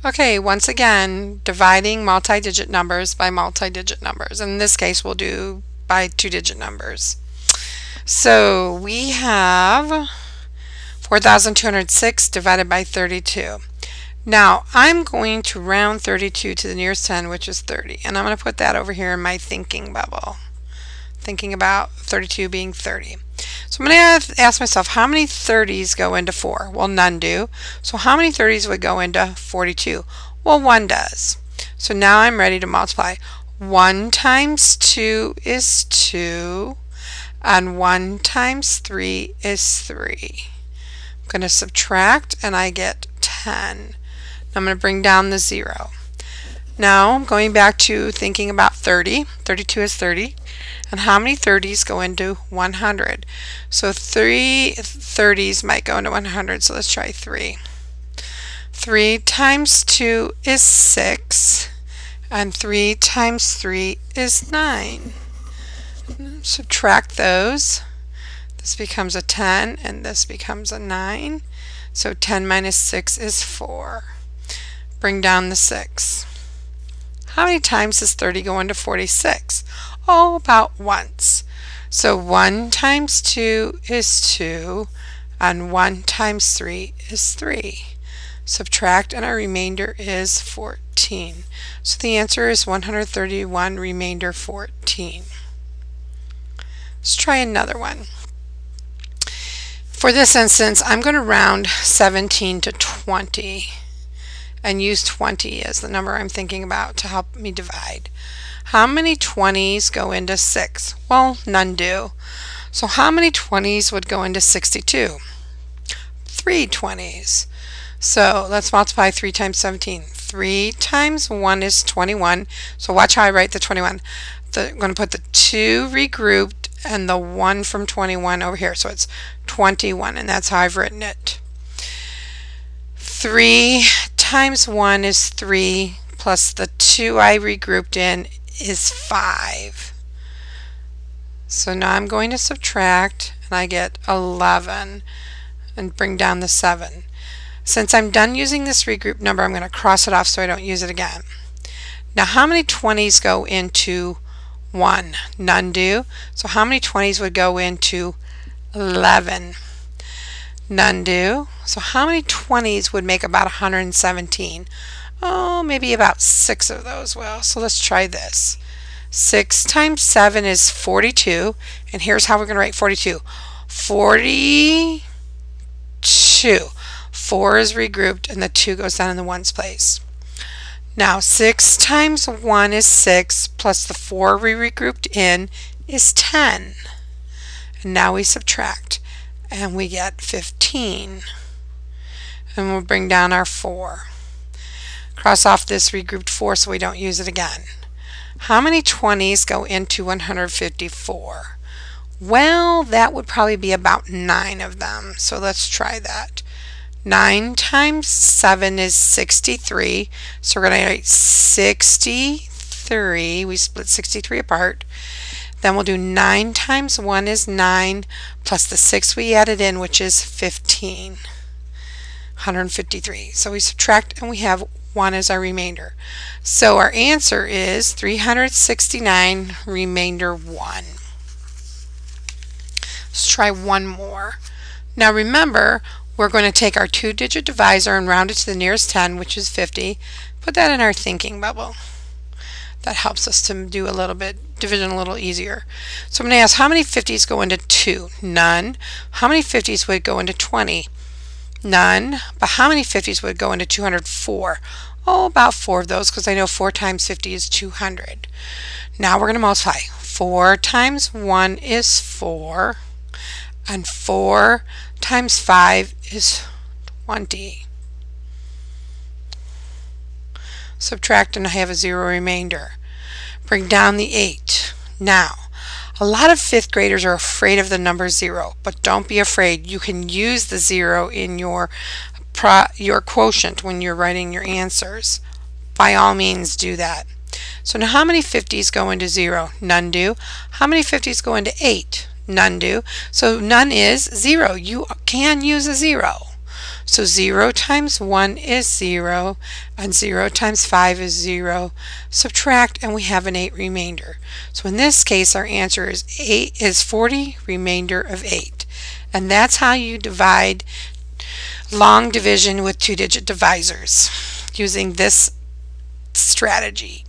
Okay, once again, dividing multi-digit numbers by multi-digit numbers. In this case, we'll do by two-digit numbers. So we have 4,206 divided by 32. Now, I'm going to round 32 to the nearest 10, which is 30. And I'm going to put that over here in my thinking bubble, thinking about 32 being 30. So I'm going to ask myself, how many 30s go into 4? Well, none do. So how many 30s would go into 42? Well, 1 does. So now I'm ready to multiply. 1 times 2 is 2, and 1 times 3 is 3. I'm going to subtract, and I get 10. I'm going to bring down the 0. Now I'm going back to thinking about 30. 32 is 30. And how many 30s go into 100? So 3 30s might go into 100, so let's try 3. 3 times 2 is 6, and 3 times 3 is 9. Subtract those. This becomes a 10, and this becomes a 9. So 10 minus 6 is 4. Bring down the 6. How many times does 30 go into 46? Oh, about once. So 1 times 2 is 2, and 1 times 3 is 3. Subtract, and our remainder is 14. So the answer is 131, remainder 14. Let's try another one. For this instance, I'm going to round 17 to 20 and use 20 as the number I'm thinking about to help me divide. How many 20s go into 6? Well, none do. So how many 20s would go into 62? 3 20s. So let's multiply 3 times 17. 3 times 1 is 21. So watch how I write the 21. I'm going to put the 2 regrouped and the 1 from 21 over here. So it's 21, and that's how I've written it. 3 times 1 is 3, plus the 2 I regrouped in is 5. So now I'm going to subtract, and I get 11 and bring down the 7. Since I'm done using this regroup number, I'm going to cross it off so I don't use it again. Now how many 20s go into 1? None do. So how many 20s would go into 11? None do. So how many 20s would make about 117? Oh, maybe about 6 of those will. So let's try this. 6 times 7 is 42. And here's how we're going to write 42. 42. 4 is regrouped, and the 2 goes down in the 1's place. Now 6 times 1 is 6, plus the 4 we regrouped in is 10. And now we subtract, and we get 15. And we'll bring down our 4. Cross off this regrouped 4 so we don't use it again. How many 20s go into 154? Well, that would probably be about 9 of them. So let's try that. 9 times 7 is 63. So we're going to write 63. We split 63 apart. Then we'll do 9 times 1 is 9, plus the 6 we added in, which is 15. 153. So we subtract, and we have 1 as our remainder. So our answer is 369, remainder 1. Let's try one more. Now remember, we're going to take our 2-digit divisor and round it to the nearest 10, which is 50. Put that in our thinking bubble. That helps us to do a little bit, division a little easier. So I'm going to ask, how many 50s go into 2? None. How many 50s would go into 20? None. But how many 50s would go into 204? Oh, about 4 of those, because I know 4 times 50 is 200. Now we're going to multiply. 4 times 1 is 4, and 4 times 5 is 20. Subtract, and I have a 0 remainder. Bring down the 8. Now, a lot of 5th graders are afraid of the number 0, but don't be afraid. You can use the 0 in your quotient when you're writing your answers. By all means, do that. So now how many 50s go into 0? None do. How many 50s go into 8? None do. So none is 0. You can use a 0. So 0 times 1 is 0, and 0 times 5 is 0. Subtract, and we have an 8 remainder. So in this case, our answer is 40 remainder of 8. And that's how you divide long division with two-digit divisors, using this strategy.